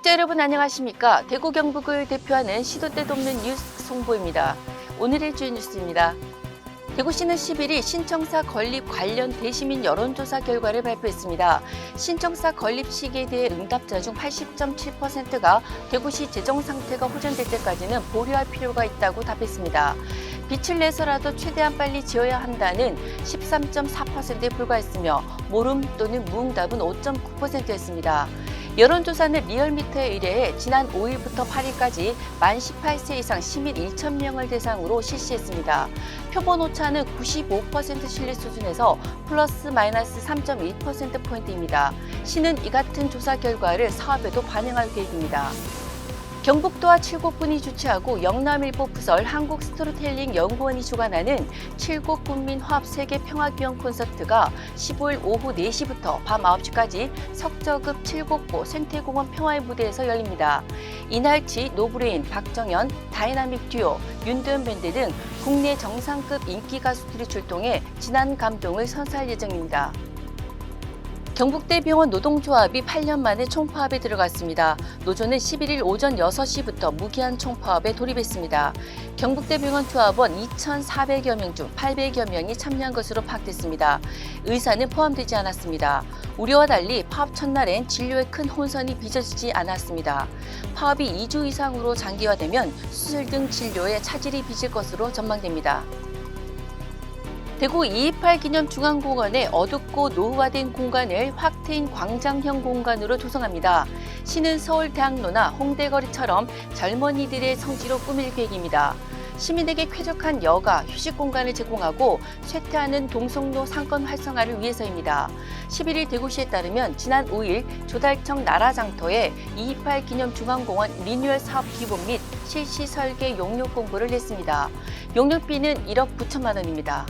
구독자 여러분 안녕하십니까? 대구 경북을 대표하는 시도 때도 없는 뉴스 송보입니다. 오늘의 주요 뉴스입니다. 대구시는 11일 신청사 건립 관련 대시민 여론조사 결과를 발표했습니다. 신청사 건립 시기에 대해 응답자 중 80.7%가 대구시 재정 상태가 호전될 때까지는 보류할 필요가 있다고 답했습니다. 빛을 내서라도 최대한 빨리 지어야 한다는 13.4%에 불과했으며 모름 또는 무응답은 5.9%였습니다. 여론조사는 리얼미터에 의뢰해 지난 5일부터 8일까지 만 18세 이상 시민 1,000명을 대상으로 실시했습니다. 표본 오차는 95% 신뢰 수준에서 플러스 마이너스 3.1%포인트입니다. 시는 이 같은 조사 결과를 사업에도 반영할 계획입니다. 경북도와 칠곡군이 주최하고 영남일보 부설 한국스토리텔링 연구원이 주관하는 칠곡 군민화합 세계평화기원 콘서트가 15일 오후 4시부터 밤 9시까지 석저급 칠곡보 생태공원 평화의 무대에서 열립니다. 이날치, 노브레인, 박정현, 다이나믹 듀오, 윤도현 밴드 등 국내 정상급 인기 가수들이 출동해 진한 감동을 선사할 예정입니다. 경북대병원 노동조합이 8년 만에 총파업에 들어갔습니다. 노조는 11일 오전 6시부터 무기한 총파업에 돌입했습니다. 경북대병원 조합원 2,400여 명 중 800여 명이 참여한 것으로 파악됐습니다. 의사는 포함되지 않았습니다. 우려와 달리 파업 첫날엔 진료에 큰 혼선이 빚어지지 않았습니다. 파업이 2주 이상으로 장기화되면 수술 등 진료에 차질이 빚을 것으로 전망됩니다. 대구 228 기념중앙공원의 어둡고 노후화된 공간을 확 트인 광장형 공간으로 조성합니다. 시는 서울대학로나 홍대거리처럼 젊은이들의 성지로 꾸밀 계획입니다. 시민에게 쾌적한 여가, 휴식 공간을 제공하고 쇠퇴하는 동성로 상권 활성화를 위해서입니다. 11일 대구시에 따르면 지난 5일 조달청 나라장터에 228 기념중앙공원 리뉴얼 사업 기본 및 실시 설계 용역 공고를 냈습니다. 용역비는 1억 9천만 원입니다.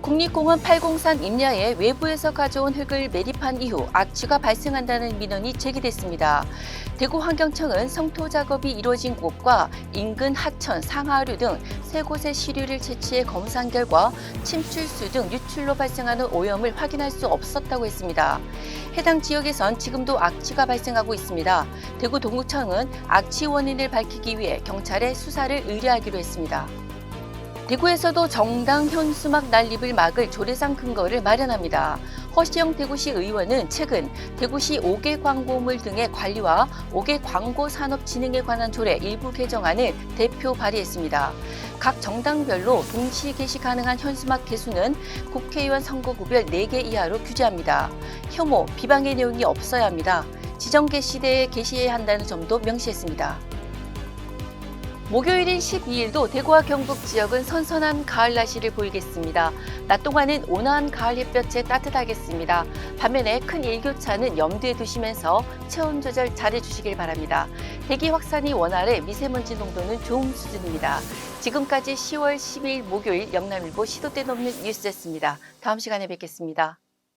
국립공원 803 임야에 외부에서 가져온 흙을 매립한 이후 악취가 발생한다는 민원이 제기됐습니다. 대구환경청은 성토 작업이 이루어진 곳과 인근 하천, 상하류 등 세 곳의 시류를 채취해 검사한 결과 침출수 등 유출로 발생하는 오염을 확인할 수 없었다고 했습니다. 해당 지역에선 지금도 악취가 발생하고 있습니다. 대구 동구청은 악취 원인을 밝히기 위해 경찰에 수사를 의뢰하기로 했습니다. 대구에서도 정당 현수막 난립을 막을 조례상 근거를 마련합니다. 허시영 대구시 의원은 최근 대구시 5개 광고물 등의 관리와 5개 광고 산업 진흥에 관한 조례 일부 개정안을 대표 발의했습니다. 각 정당별로 동시 게시 가능한 현수막 개수는 국회의원 선거구별 4개 이하로 규제합니다. 혐오, 비방의 내용이 없어야 합니다. 지정 게시대에 게시해야 한다는 점도 명시했습니다. 목요일인 12일도 대구와 경북 지역은 선선한 가을 날씨를 보이겠습니다. 낮 동안은 온화한 가을 햇볕에 따뜻하겠습니다. 반면에 큰 일교차는 염두에 두시면서 체온 조절 잘해주시길 바랍니다. 대기 확산이 원활해 미세먼지 농도는 좋은 수준입니다. 지금까지 10월 12일 목요일 영남일보 시도 때도 없는 뉴스였습니다. 다음 시간에 뵙겠습니다.